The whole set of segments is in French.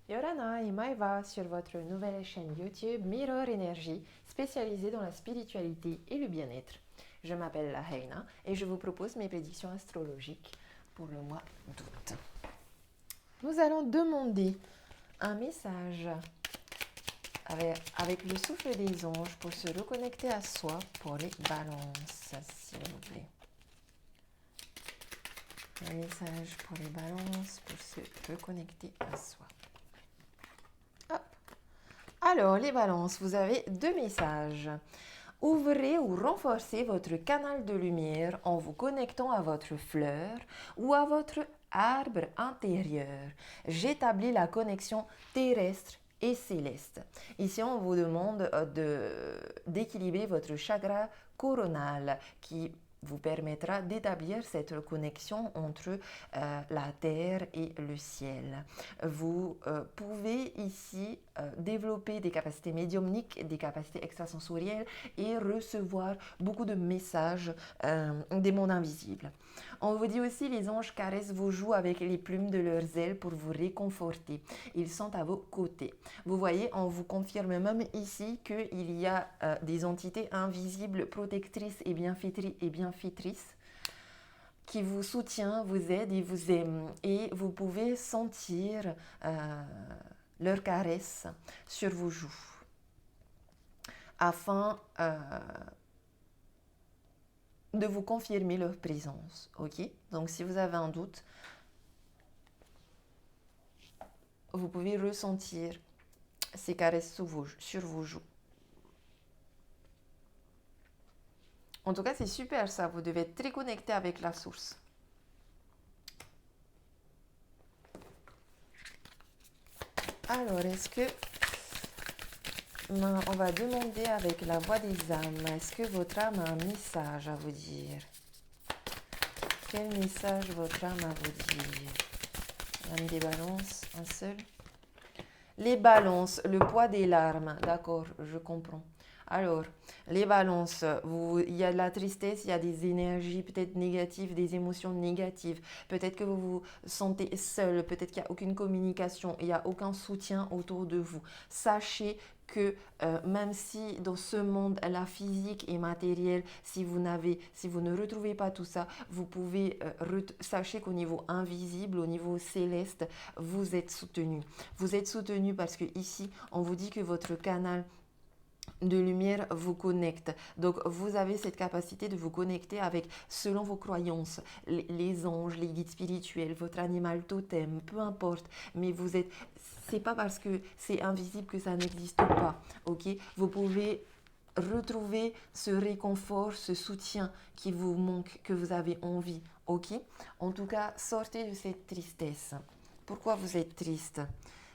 Yorana et Maeva sur votre nouvelle chaîne YouTube Mirror Energy, spécialisée dans la spiritualité et le bien-être. Je m'appelle Lahaina et je vous propose mes prédictions astrologiques pour le mois d'août. Nous allons demander un message avec le souffle des anges pour se reconnecter à soi pour les balances, s'il vous plaît. Un message pour les balances pour se reconnecter à soi. Hop. Alors, les balances, vous avez deux messages. Ouvrez ou renforcez votre canal de lumière en vous connectant à votre fleur ou à votre arbre intérieur. J'établis la connexion terrestre et céleste. Ici, on vous demande d'équilibrer votre chakra coronal qui vous permettra d'établir cette connexion entre la terre et le ciel. Vous pouvez ici développer des capacités médiumniques, des capacités extrasensorielles et recevoir beaucoup de messages des mondes invisibles. On vous dit aussi, les anges caressent vos joues avec les plumes de leurs ailes pour vous réconforter. Ils sont à vos côtés. Vous voyez, on vous confirme même ici qu'il y a des entités invisibles, protectrices et bienfaitrices qui vous soutient, vous aide et vous aime. Et vous pouvez sentir leurs caresses sur vos joues afin de vous confirmer leur présence. Ok? Donc si vous avez un doute, vous pouvez ressentir ces caresses sur vos joues. En tout cas, c'est super ça. Vous devez être très connecté avec la source. Alors, est-ce que... on va demander avec la voix des âmes, est-ce que votre âme a un message à vous dire? Quel message votre âme a à vous dire? L'âme des balances, un seul. Les balances, le poids des larmes, d'accord, je comprends. Alors, les balances, il y a de la tristesse, il y a des énergies peut-être négatives, des émotions négatives. Peut-être que vous vous sentez seul, peut-être qu'il n'y a aucune communication, il n'y a aucun soutien autour de vous. Sachez que même si dans ce monde, la physique et matérielle, si vous ne retrouvez pas tout ça, vous pouvez, sachez qu'au niveau invisible, au niveau céleste, vous êtes soutenu. Vous êtes soutenu parce que ici, on vous dit que votre canal de lumière vous connecte. Donc, vous avez cette capacité de vous connecter avec, selon vos croyances, les anges, les guides spirituels, votre animal totem, peu importe. Mais vous êtes, c'est pas parce que c'est invisible que ça n'existe pas. Ok? Vous pouvez retrouver ce réconfort, ce soutien qui vous manque, que vous avez envie. Ok? En tout cas, sortez de cette tristesse. Pourquoi vous êtes triste?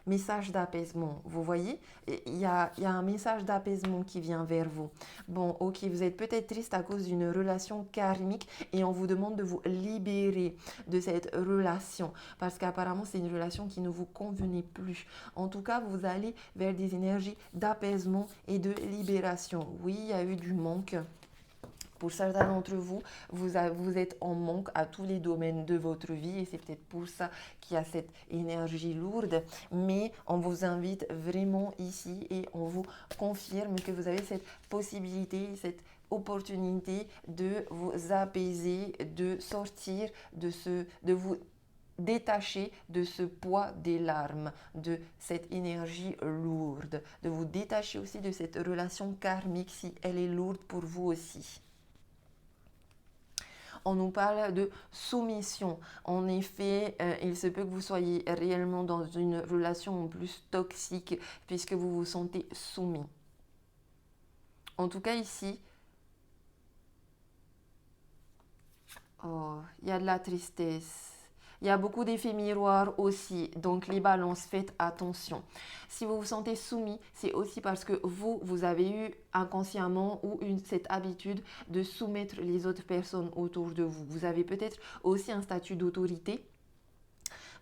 Message d'apaisement, vous voyez, il y a un message d'apaisement qui vient vers vous. Bon, ok, vous êtes peut-être triste à cause d'une relation karmique et on vous demande de vous libérer de cette relation parce qu'apparemment c'est une relation qui ne vous convenait plus. En tout cas, vous allez vers des énergies d'apaisement et de libération. Oui, il y a eu du manque. Pour certains d'entre vous, vous êtes en manque à tous les domaines de votre vie et c'est peut-être pour ça qu'il y a cette énergie lourde. Mais on vous invite vraiment ici et on vous confirme que vous avez cette possibilité, cette opportunité de vous apaiser, de sortir de vous détacher de ce poids des larmes, de cette énergie lourde, de vous détacher aussi de cette relation karmique si elle est lourde pour vous aussi. On nous parle de soumission. En effet, il se peut que vous soyez réellement dans une relation en plus toxique puisque vous vous sentez soumis. En tout cas ici, il y a de la tristesse. Il y a beaucoup d'effets miroirs aussi, donc les balances, faites attention. Si vous vous sentez soumis, c'est aussi parce que vous avez eu inconsciemment ou cette habitude de soumettre les autres personnes autour de vous. Vous avez peut-être aussi un statut d'autorité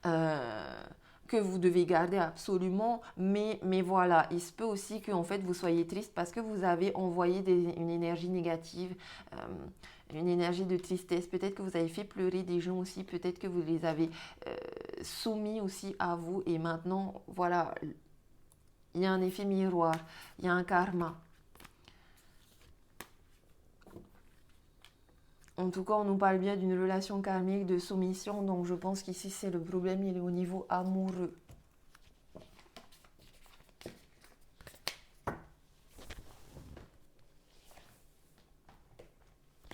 que vous devez garder absolument, mais voilà, il se peut aussi que en fait vous soyez triste parce que vous avez envoyé une énergie négative, une énergie de tristesse. Peut-être que vous avez fait pleurer des gens aussi, peut-être que vous les avez soumis aussi à vous. Et maintenant, voilà, il y a un effet miroir, il y a un karma. En tout cas, on nous parle bien d'une relation karmique de soumission, donc je pense qu'ici, c'est le problème, il est au niveau amoureux.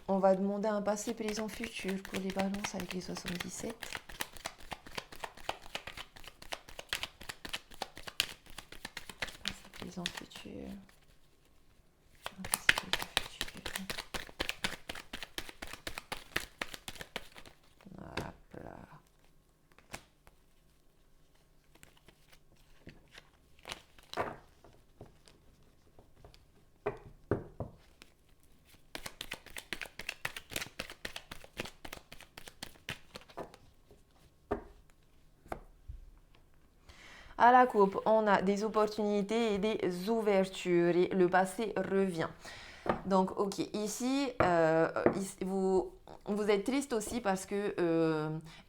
On va demander un passé, présent, futur pour les balances avec les 77. Passé, présent, futur. Un passé, présent, futur. Hop là. À la coupe, on a des opportunités et des ouvertures et le passé revient. Donc, ok, ici, vous êtes triste aussi parce que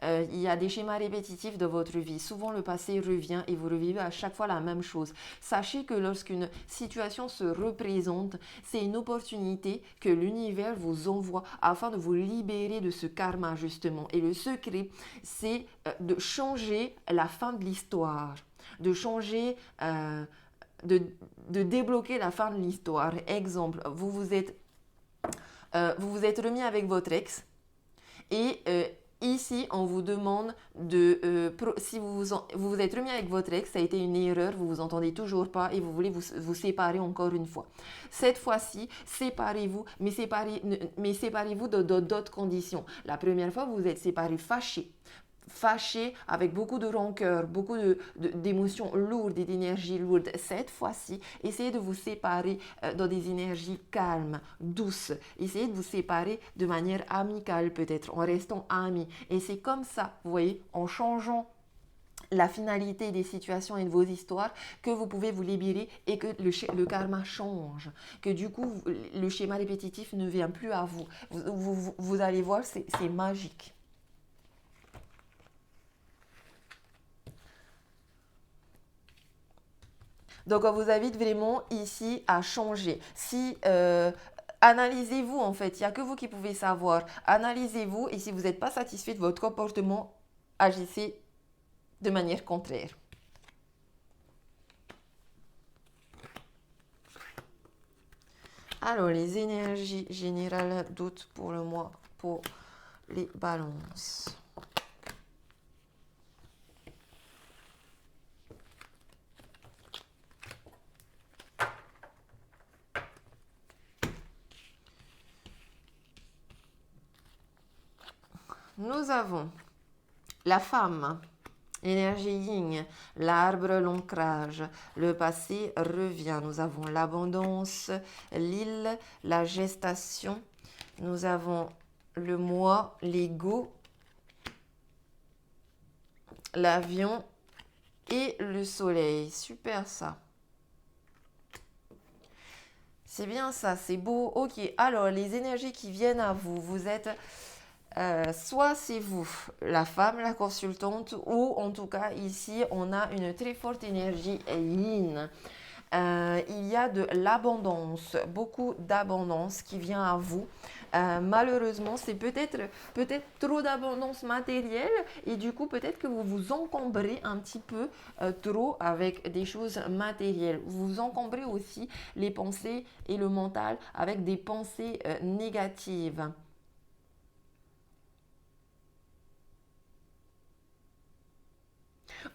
il y a des schémas répétitifs de votre vie. Souvent, le passé revient et vous revivez à chaque fois la même chose. Sachez que lorsqu'une situation se représente, c'est une opportunité que l'univers vous envoie afin de vous libérer de ce karma, justement. Et le secret, c'est de changer la fin de l'histoire, de changer... de débloquer la fin de l'histoire. Exemple, vous vous êtes remis avec votre ex et ici, on vous demande si vous êtes remis avec votre ex, ça a été une erreur, vous vous entendez toujours pas et vous voulez vous séparer encore une fois. Cette fois-ci, séparez-vous, mais séparez-vous de d'autres conditions. La première fois, vous vous êtes séparés fâché, avec beaucoup de rancœur, beaucoup d'émotions lourdes et d'énergie lourde. Cette fois-ci, essayez de vous séparer dans des énergies calmes, douces. Essayez de vous séparer de manière amicale peut-être, en restant amis. Et c'est comme ça, vous voyez, en changeant la finalité des situations et de vos histoires, que vous pouvez vous libérer et que le karma change. Que du coup, le schéma répétitif ne vient plus à vous. Vous allez voir, c'est magique. Donc, on vous invite vraiment ici à changer. Si analysez-vous en fait, il n'y a que vous qui pouvez savoir. Analysez-vous et si vous n'êtes pas satisfait de votre comportement, agissez de manière contraire. Alors, les énergies générales d'août pour le mois pour les balances. Nous avons la femme, énergie yin, l'arbre, l'ancrage, le passé revient. Nous avons l'abondance, l'île, la gestation. Nous avons le moi, l'ego, l'avion et le soleil. Super ça. C'est bien ça, c'est beau. Ok, alors les énergies qui viennent à vous, vous êtes... soit c'est vous, la femme, la consultante, ou en tout cas ici on a une très forte énergie yin. Il y a de l'abondance, beaucoup d'abondance qui vient à vous. Malheureusement, c'est peut-être trop d'abondance matérielle et du coup peut-être que vous vous encombrez un petit peu trop avec des choses matérielles. Vous vous encombrez aussi les pensées et le mental avec des pensées négatives.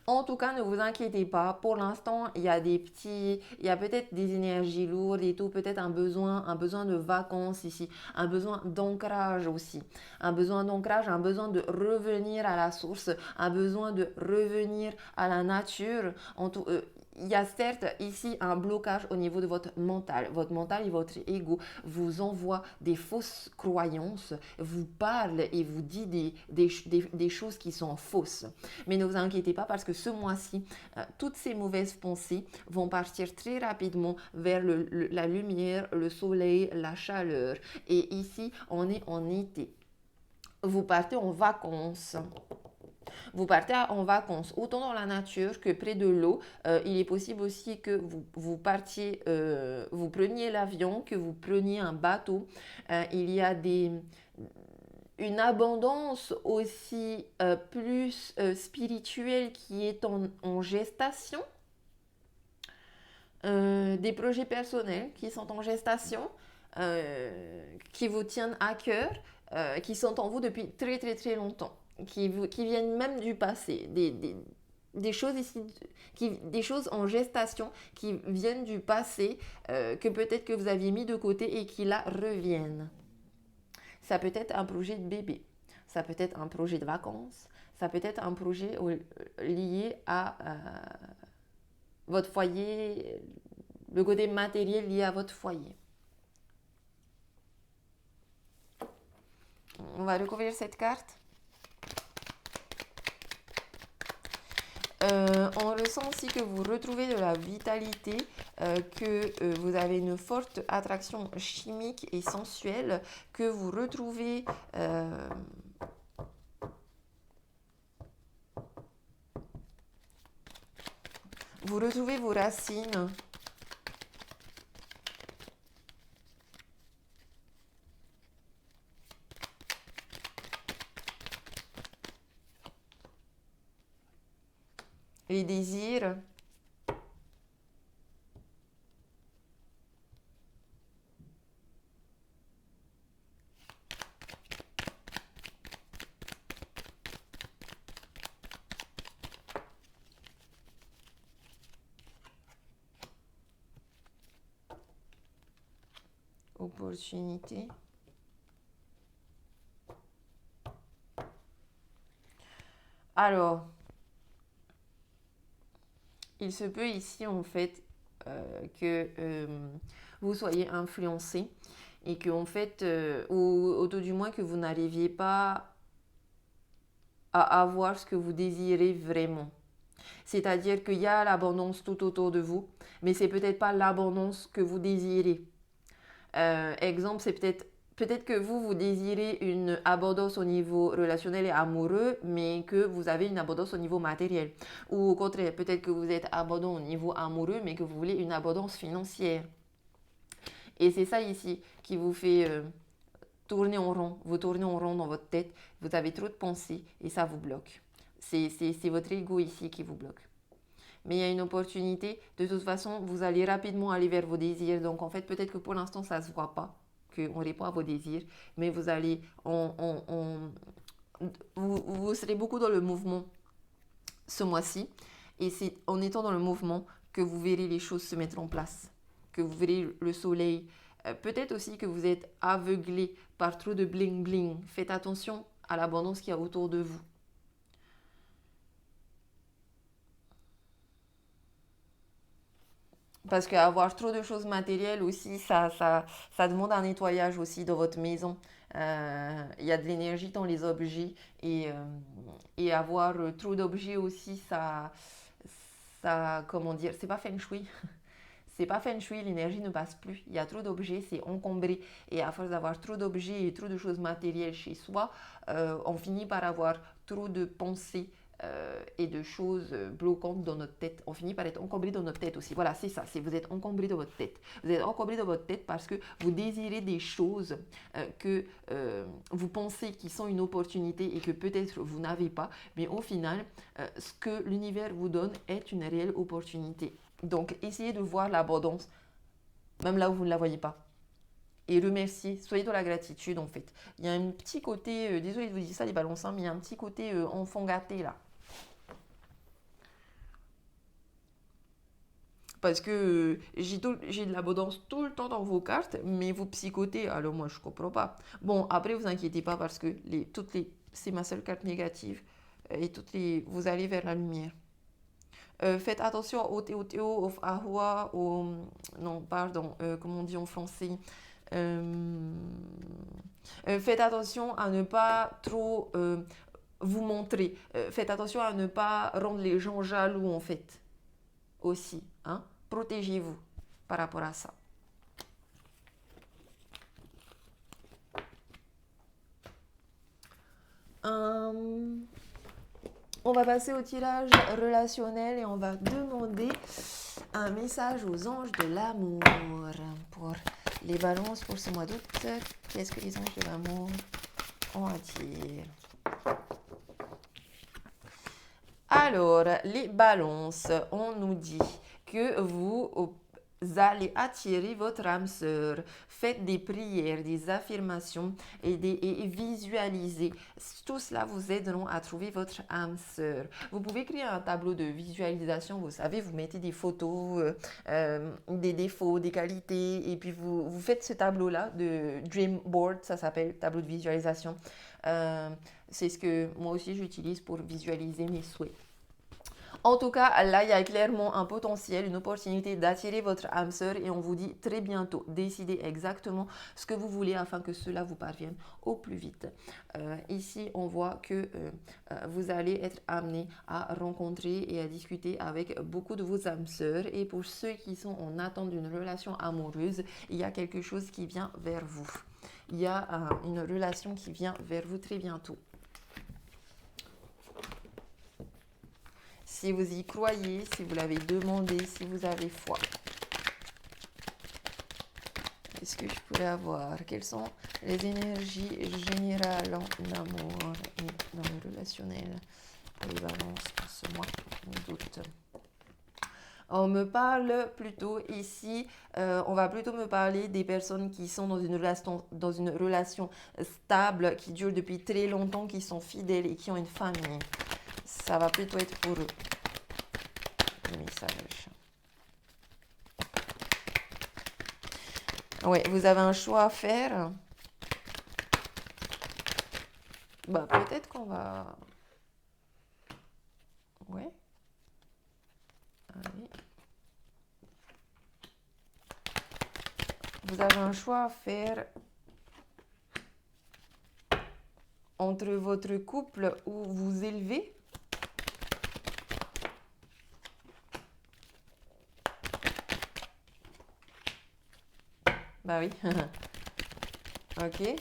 En tout cas, ne vous inquiétez pas. Pour l'instant, il y a peut-être des énergies lourdes et tout, peut-être un besoin de vacances ici, un besoin d'ancrage aussi, un besoin d'ancrage, un besoin de revenir à la source, un besoin de revenir à la nature. il y a certes ici un blocage au niveau de votre mental. Votre mental et votre ego vous envoient des fausses croyances, vous parlent et vous dit des choses qui sont fausses. Mais ne vous inquiétez pas parce que ce mois-ci, toutes ces mauvaises pensées vont partir très rapidement vers la lumière, le soleil, la chaleur. Et ici, on est en été. Vous partez en vacances. Vous partez en vacances autant dans la nature que près de l'eau. Il est possible aussi que vous partiez, vous preniez l'avion, que vous preniez un bateau. Il y a une abondance aussi plus spirituelle qui est en gestation. Des projets personnels qui sont en gestation, qui vous tiennent à cœur, qui sont en vous depuis très très très longtemps, qui viennent même du passé, des choses ici, des choses en gestation qui viennent du passé, que peut-être que vous aviez mis de côté et qui là reviennent. Ça peut être un projet de bébé, ça peut être un projet de vacances, ça peut être un projet lié à votre foyer, le côté matériel lié à votre foyer. On va recouvrir cette carte. On ressent aussi que vous retrouvez de la vitalité, que vous avez une forte attraction chimique et sensuelle, que vous retrouvez vos racines. Les désirs. Opportunité. Alors, il se peut ici en fait que vous soyez influencé et que en fait, ou tout du moins que vous n'arriviez pas à avoir ce que vous désirez vraiment. C'est-à-dire qu'il y a l'abondance tout autour de vous, mais c'est peut-être pas l'abondance que vous désirez. Exemple, c'est peut-être que vous désirez une abondance au niveau relationnel et amoureux, mais que vous avez une abondance au niveau matériel. Ou au contraire, peut-être que vous êtes abondant au niveau amoureux, mais que vous voulez une abondance financière. Et c'est ça ici qui vous fait tourner en rond. Vous tournez en rond dans votre tête, vous avez trop de pensées et ça vous bloque. C'est votre ego ici qui vous bloque. Mais il y a une opportunité. De toute façon, vous allez rapidement aller vers vos désirs. Donc, en fait, peut-être que pour l'instant, ça ne se voit pas, qu'on répond à vos désirs. Mais vous allez... vous serez beaucoup dans le mouvement ce mois-ci. Et c'est en étant dans le mouvement que vous verrez les choses se mettre en place. Que vous verrez le soleil. Peut-être aussi que vous êtes aveuglé par trop de bling-bling. Faites attention à l'abondance qu'il y a autour de vous. Parce qu'avoir trop de choses matérielles aussi, ça demande un nettoyage aussi dans votre maison. Il y a de l'énergie dans les objets et avoir trop d'objets aussi, comment dire, c'est pas feng shui. C'est pas feng shui, l'énergie ne passe plus. Il y a trop d'objets, c'est encombré. Et à force d'avoir trop d'objets et trop de choses matérielles chez soi, on finit par avoir trop de pensées et de choses bloquantes dans notre tête. On finit par être encombré dans notre tête aussi. Voilà, c'est ça. Vous êtes encombré dans votre tête. Vous êtes encombré dans votre tête parce que vous désirez des choses que vous pensez qui sont une opportunité et que peut-être vous n'avez pas. Mais au final, ce que l'univers vous donne est une réelle opportunité. Donc, essayez de voir l'abondance, même là où vous ne la voyez pas. Et remerciez, soyez dans la gratitude en fait. Il y a un petit côté, désolé de vous dire ça les balances, mais il y a un petit côté enfant gâté là. Parce que j'ai de l'abondance tout le temps dans vos cartes, mais vous psychotez, alors moi je comprends pas. Bon, après vous inquiétez pas parce que c'est ma seule carte négative et vous allez vers la lumière. Faites attention au théo, au ahua, au... Non, pardon, comment on dit en français? Euh, Faites attention à ne pas trop vous montrer. Faites attention à ne pas rendre les gens jaloux, en fait, aussi. Hein? Protégez-vous par rapport à ça. On va passer au tirage relationnel et on va demander un message aux anges de l'amour pour les balances pour ce mois d'août. Qu'est-ce que les anges de l'amour ont à dire? Alors, les balances, on nous dit que vous allez attirer votre âme sœur. Faites des prières, des affirmations et visualisez. Tout cela vous aideront à trouver votre âme sœur. Vous pouvez créer un tableau de visualisation. Vous savez, vous mettez des photos, des défauts, des qualités, et puis vous faites ce tableau-là de Dream Board, ça s'appelle tableau de visualisation. C'est ce que moi aussi j'utilise pour visualiser mes souhaits. En tout cas, là, il y a clairement un potentiel, une opportunité d'attirer votre âme sœur et on vous dit très bientôt, décidez exactement ce que vous voulez afin que cela vous parvienne au plus vite. Ici, on voit que vous allez être amené à rencontrer et à discuter avec beaucoup de vos âmes sœurs et pour ceux qui sont en attente d'une relation amoureuse, il y a quelque chose qui vient vers vous. Il y a une relation qui vient vers vous très bientôt. Si vous y croyez, si vous l'avez demandé, si vous avez foi. Est-ce que je pourrais avoir? Quelles sont les énergies générales en amour et dans le relationnel pour les balances pour ce mois d'août? On me parle plutôt ici, on va plutôt me parler des personnes qui sont dans une relation stable, qui dure depuis très longtemps, qui sont fidèles et qui ont une famille. Ça va plutôt être pour eux, le message. Oui, vous avez un choix à faire. Bah, peut-être qu'on va... Ouais. Allez. Vous avez un choix à faire entre votre couple où vous élevez bah oui. Ok.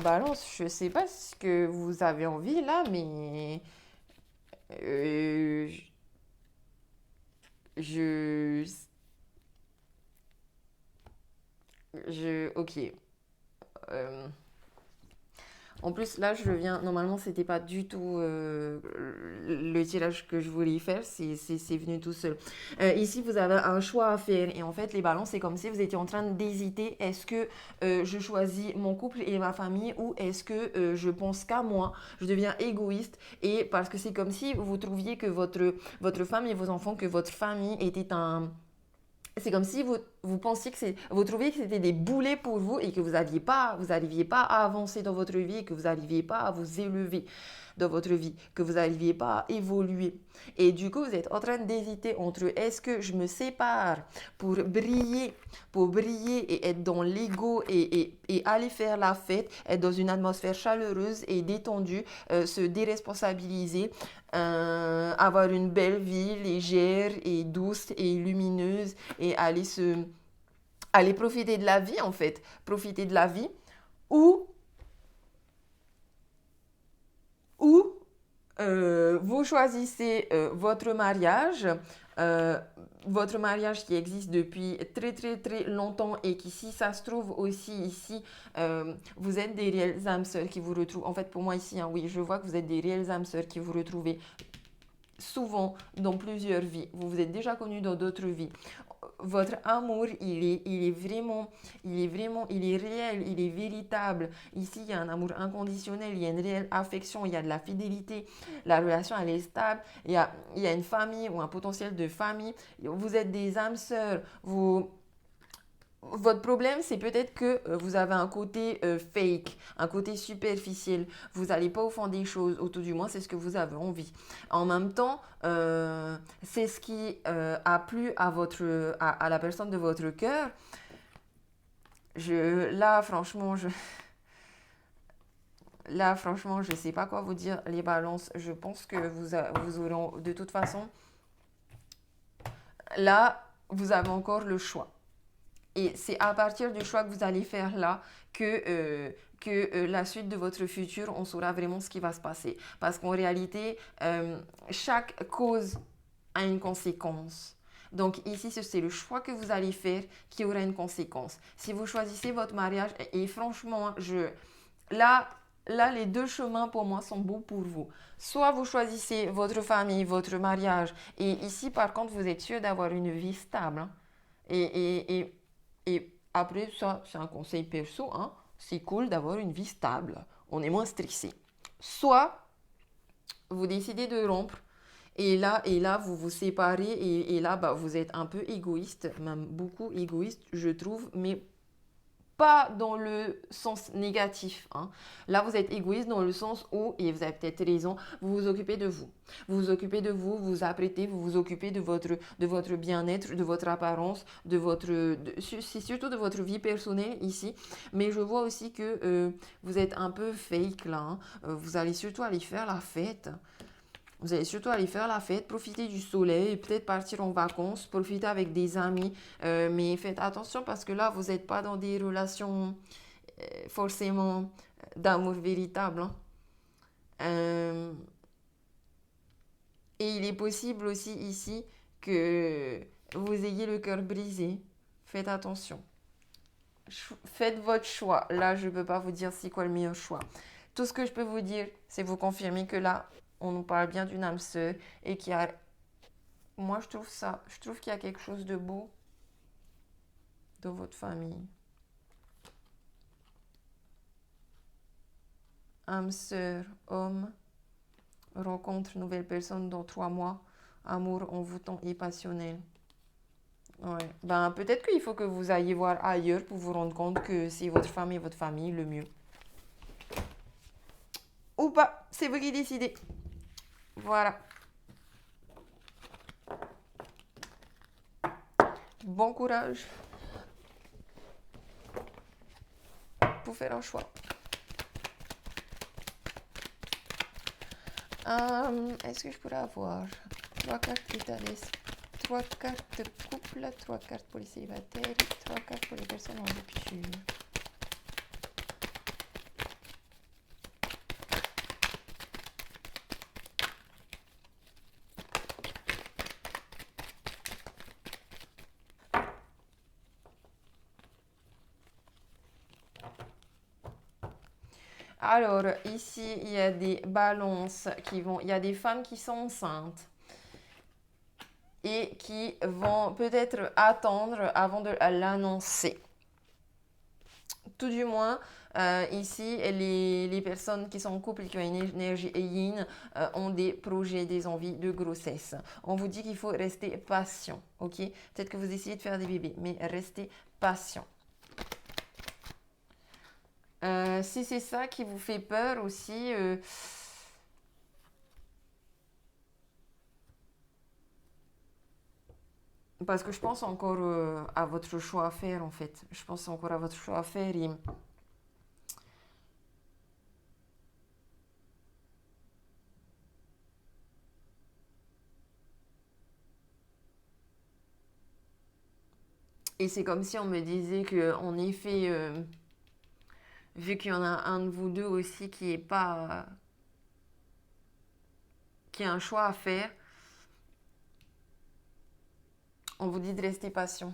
Balance, je sais pas ce que vous avez envie là, mais euh, je, ok. Euh, En plus, là, je viens. Normalement, c'était pas du tout le tirage que je voulais faire. C'est venu tout seul. Ici, vous avez un choix à faire. Et en fait, les balances, c'est comme si vous étiez en train d'hésiter. Est-ce que je choisis mon couple et ma famille ou est-ce que je pense qu'à moi? Je deviens égoïste. Et parce que c'est comme si vous trouviez que votre femme et vos enfants, que votre famille était un c'est comme si vous pensiez vous trouviez que c'était des boulets pour vous et que vous n'arriviez pas à avancer dans votre vie, que vous n'arriviez pas à vous élever dans votre vie, que vous n'arriviez pas à évoluer. Et du coup, vous êtes en train d'hésiter entre est-ce que je me sépare pour briller et être dans l'ego et aller faire la fête, être dans une atmosphère chaleureuse et détendue, se déresponsabiliser, avoir une belle vie légère et douce et lumineuse et aller profiter de la vie en fait, profiter de la vie ou ou vous choisissez votre mariage euh, votre mariage qui existe depuis très très très longtemps et qui, si ça se trouve aussi ici, vous êtes des réelles âmes sœurs qui vous retrouvent. En fait, pour moi ici, hein, oui, je vois que vous êtes des réelles âmes sœurs qui vous retrouvez souvent dans plusieurs vies. Vous vous êtes déjà connus dans d'autres vies. Votre amour, il est réel, il est véritable. Ici, il y a un amour inconditionnel, il y a une réelle affection, il y a de la fidélité. La relation, elle est stable. Il y a une famille ou un potentiel de famille. Vous êtes des âmes sœurs. Votre problème, c'est peut-être que vous avez un côté fake, un côté superficiel. Vous n'allez pas au fond des choses, ou tout du moins, c'est ce que vous avez envie. En même temps, c'est ce qui a plu à la personne de votre cœur. Là, franchement, je ne sais pas quoi vous dire, les balances. Je pense que vous aurez, de toute façon, là, vous avez encore le choix. Et c'est à partir du choix que vous allez faire là que la suite de votre futur, on saura vraiment ce qui va se passer. Parce qu'en réalité, chaque cause a une conséquence. Donc ici, c'est le choix que vous allez faire qui aura une conséquence. Si vous choisissez votre mariage, et franchement, là, là, les deux chemins pour moi sont bons pour vous. Soit vous choisissez votre famille, votre mariage, et ici, par contre, vous êtes sûr d'avoir une vie stable, hein. Et, et, et, et après, ça, c'est un conseil perso, hein, c'est cool d'avoir une vie stable. On est moins stressé. Soit vous décidez de rompre et là vous vous séparez et là, bah, vous êtes un peu égoïste, même beaucoup égoïste, je trouve, mais pas dans le sens négatif, hein. Là, vous êtes égoïste dans le sens où, et vous avez peut-être raison, vous vous occupez de vous. Vous vous occupez de vous, vous vous apprêtez, vous vous occupez de votre bien-être, de votre apparence, c'est surtout de votre vie personnelle ici. Mais je vois aussi que vous êtes un peu fake là, hein. Vous allez surtout aller faire la fête. Vous allez surtout aller faire la fête, profiter du soleil, peut-être partir en vacances, profiter avec des amis. Mais faites attention parce que là, vous n'êtes pas dans des relations forcément d'amour véritable, hein. Euh, et il est possible aussi ici que vous ayez le cœur brisé. Faites attention. Faites votre choix. Là, je ne peux pas vous dire c'est quoi le meilleur choix. Tout ce que je peux vous dire, c'est vous confirmer que là, on nous parle bien d'une âme sœur et qu'il y a... Moi, je trouve qu'il y a quelque chose de beau dans votre famille. Âme sœur, homme, rencontre nouvelle personne dans 3 mois, amour envoûtant et passionnel. Ouais. Ben, peut-être qu'il faut que vous ayez voir ailleurs pour vous rendre compte que c'est votre famille le mieux. Ou pas, c'est vous qui décidez. Voilà. Bon courage pour faire un choix. Est-ce que je pourrais avoir 3 cartes état d'esprit, 3 cartes de couple, 3 cartes pour les célibataires, 3 cartes pour les personnes en rupture? Alors, ici, il y a des balances il y a des femmes qui sont enceintes et qui vont peut-être attendre avant de l'annoncer. Tout du moins, ici, les personnes qui sont en couple et qui ont une énergie yin ont des projets, des envies de grossesse. On vous dit qu'il faut rester patient, ok? Peut-être que vous essayez de faire des bébés, mais restez patient. Si c'est ça qui vous fait peur aussi, parce que je pense encore à votre choix à faire en fait. Je pense encore à votre choix à faire et c'est comme si on me disait que en effet, vu qu'il y en a un de vous deux aussi qui est pas, qui a un choix à faire, On vous dit de rester patient.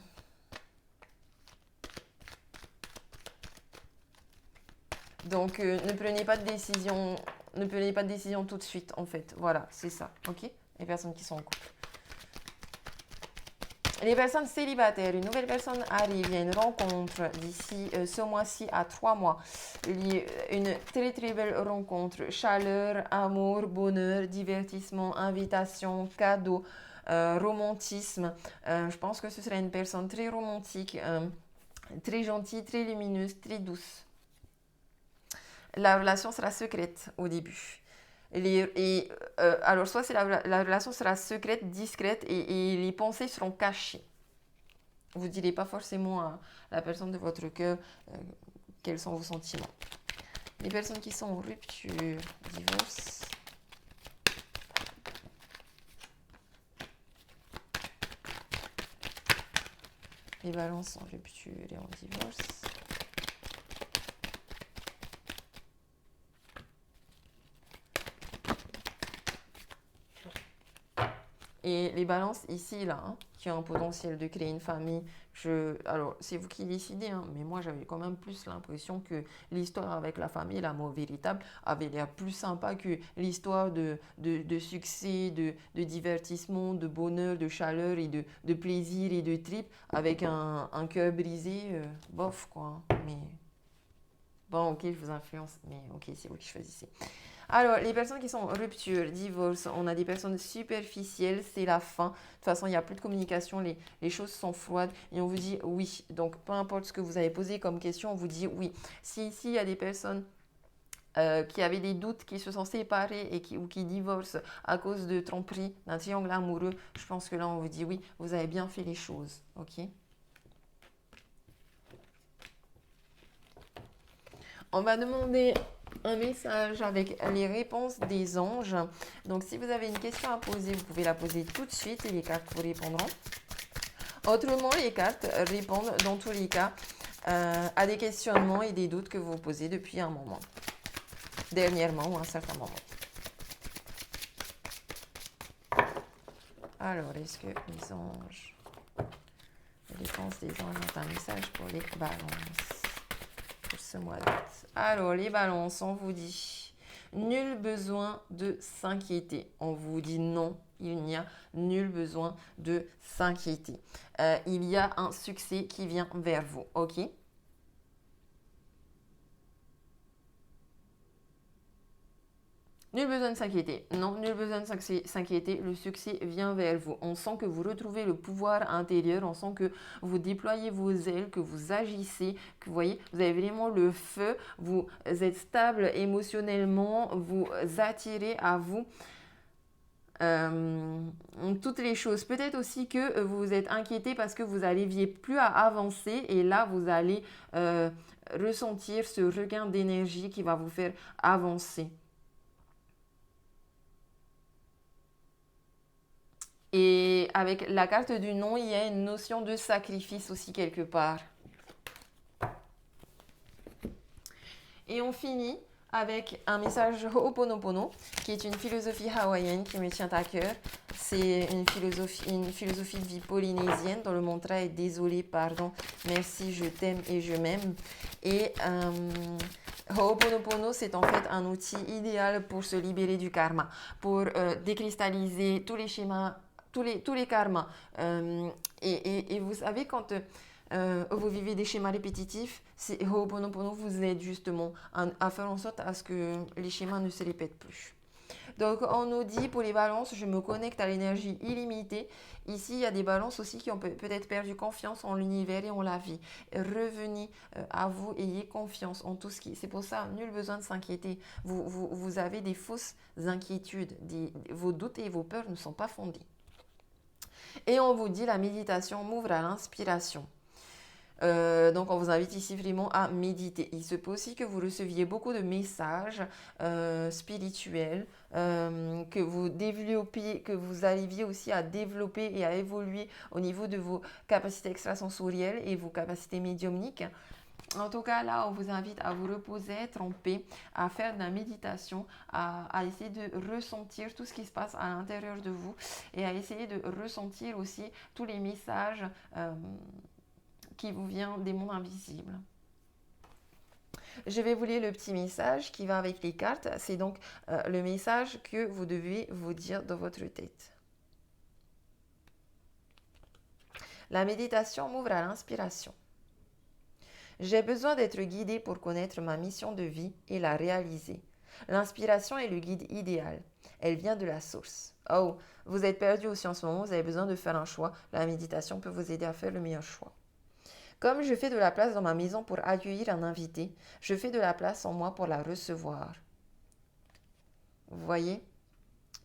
Donc, ne prenez pas de décision, tout de suite, en fait. Voilà, c'est ça, ok? Les personnes qui sont en couple. Les personnes célibataires, une nouvelle personne arrive, il y a une rencontre d'ici ce mois-ci à 3 mois. Il y a une très très belle rencontre, chaleur, amour, bonheur, divertissement, invitation, cadeau, romantisme. Je pense que ce serait une personne très romantique, très gentille, très lumineuse, très douce. La relation sera secrète au début. Alors, soit la relation sera secrète, discrète et les pensées seront cachées. Vous ne direz pas forcément à la personne de votre cœur quels sont vos sentiments. Les personnes qui sont en rupture, divorce. Les balances en rupture et en divorce. Et les balances ici, là, hein, qui ont un potentiel de créer une famille, alors c'est vous qui décidez, hein, mais moi j'avais quand même plus l'impression que l'histoire avec la famille, l'amour véritable, avait l'air plus sympa que l'histoire de succès, de divertissement, de bonheur, de chaleur et de plaisir et de trip avec un cœur brisé, bof quoi. Mais bon, ok, je vous influence, mais ok, c'est vous qui choisissez. Alors, les personnes qui sont en rupture, divorce, on a des personnes superficielles, c'est la fin. De toute façon, il n'y a plus de communication, les choses sont froides et on vous dit oui. Donc, peu importe ce que vous avez posé comme question, on vous dit oui. Si ici, il y a des personnes qui avaient des doutes, qui se sont séparées ou qui divorcent à cause de tromperie, d'un triangle amoureux, je pense que là, on vous dit oui, vous avez bien fait les choses. Ok ? On va demander un message avec les réponses des anges. Donc, si vous avez une question à poser, vous pouvez la poser tout de suite et les cartes vous répondront. Autrement, les cartes répondent dans tous les cas à des questionnements et des doutes que vous posez depuis un moment, dernièrement ou un certain moment. Alors, est-ce que les anges, les réponses des anges ont un message pour les balances pour ce mois d'août? Alors, les balances, on vous dit nul besoin de s'inquiéter. On vous dit non, il n'y a nul besoin de s'inquiéter. Il y a un succès qui vient vers vous, ok? Nul besoin de s'inquiéter. Non, nul besoin de s'inquiéter. Le succès vient vers vous. On sent que vous retrouvez le pouvoir intérieur. On sent que vous déployez vos ailes, que vous agissez, que vous voyez, vous avez vraiment le feu. Vous êtes stable émotionnellement. Vous attirez à vous toutes les choses. Peut-être aussi que vous vous êtes inquiété parce que vous n'arriviez plus à avancer. Et là, vous allez ressentir ce regain d'énergie qui va vous faire avancer. Et avec la carte du non, il y a une notion de sacrifice aussi quelque part. Et on finit avec un message Ho'oponopono, qui est une philosophie hawaïenne qui me tient à cœur. C'est une philosophie de vie polynésienne dans le mantra est désolé, pardon, merci, je t'aime et je m'aime. Et Ho'oponopono, c'est en fait un outil idéal pour se libérer du karma, pour décristalliser tous les schémas, tous les karmas. Et vous savez, quand vous vivez des schémas répétitifs, Ho'oponopono vous aide justement à faire en sorte à ce que les schémas ne se répètent plus. Donc, on nous dit pour les balances, je me connecte à l'énergie illimitée. Ici, il y a des balances aussi qui ont peut-être perdu confiance en l'univers et en la vie. Revenez à vous, ayez confiance en tout ce qui... C'est pour ça, nul besoin de s'inquiéter. Vous avez des fausses inquiétudes. Vos doutes et vos peurs ne sont pas fondés. Et on vous dit la méditation m'ouvre à l'inspiration. Donc on vous invite ici vraiment à méditer. Il se peut aussi que vous receviez beaucoup de messages spirituels, que vous développiez, que vous arriviez aussi à développer et à évoluer au niveau de vos capacités extrasensorielles et vos capacités médiumniques. En tout cas, là, on vous invite à vous reposer, être en paix, à faire de la méditation, à essayer de ressentir tout ce qui se passe à l'intérieur de vous et à essayer de ressentir aussi tous les messages qui vous viennent des mondes invisibles. Je vais vous lire le petit message qui va avec les cartes. C'est donc le message que vous devez vous dire dans votre tête. La méditation m'ouvre à l'inspiration. J'ai besoin d'être guidée pour connaître ma mission de vie et la réaliser. L'inspiration est le guide idéal. Elle vient de la source. Oh, vous êtes perdu aussi en ce moment, vous avez besoin de faire un choix. La méditation peut vous aider à faire le meilleur choix. Comme je fais de la place dans ma maison pour accueillir un invité, je fais de la place en moi pour la recevoir. Vous voyez?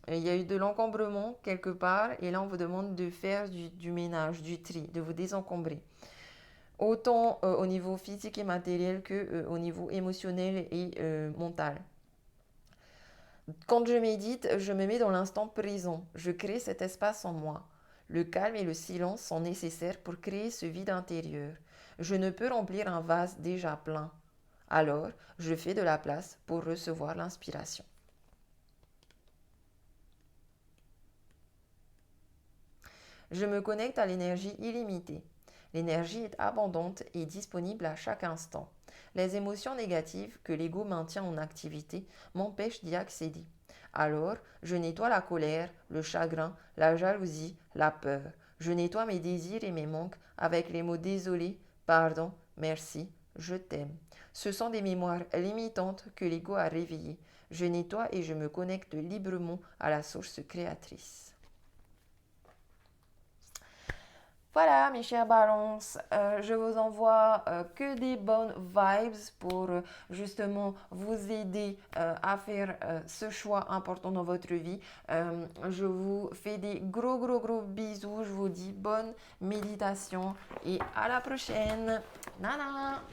Il y a eu de l'encombrement quelque part et là on vous demande de faire du ménage, du tri, de vous désencombrer. Autant au niveau physique et matériel que au niveau émotionnel et mental. Quand je médite, je me mets dans l'instant présent. Je crée cet espace en moi. Le calme et le silence sont nécessaires pour créer ce vide intérieur. Je ne peux remplir un vase déjà plein. Alors, je fais de la place pour recevoir l'inspiration. Je me connecte à l'énergie illimitée. L'énergie est abondante et disponible à chaque instant. Les émotions négatives que l'ego maintient en activité m'empêchent d'y accéder. Alors, je nettoie la colère, le chagrin, la jalousie, la peur. Je nettoie mes désirs et mes manques avec les mots désolé, pardon, merci, je t'aime. Ce sont des mémoires limitantes que l'ego a réveillées. Je nettoie et je me connecte librement à la source créatrice. Voilà mes chers balances, je vous envoie que des bonnes vibes pour justement vous aider à faire ce choix important dans votre vie. Je vous fais des gros bisous, je vous dis bonne méditation et à la prochaine. Nana!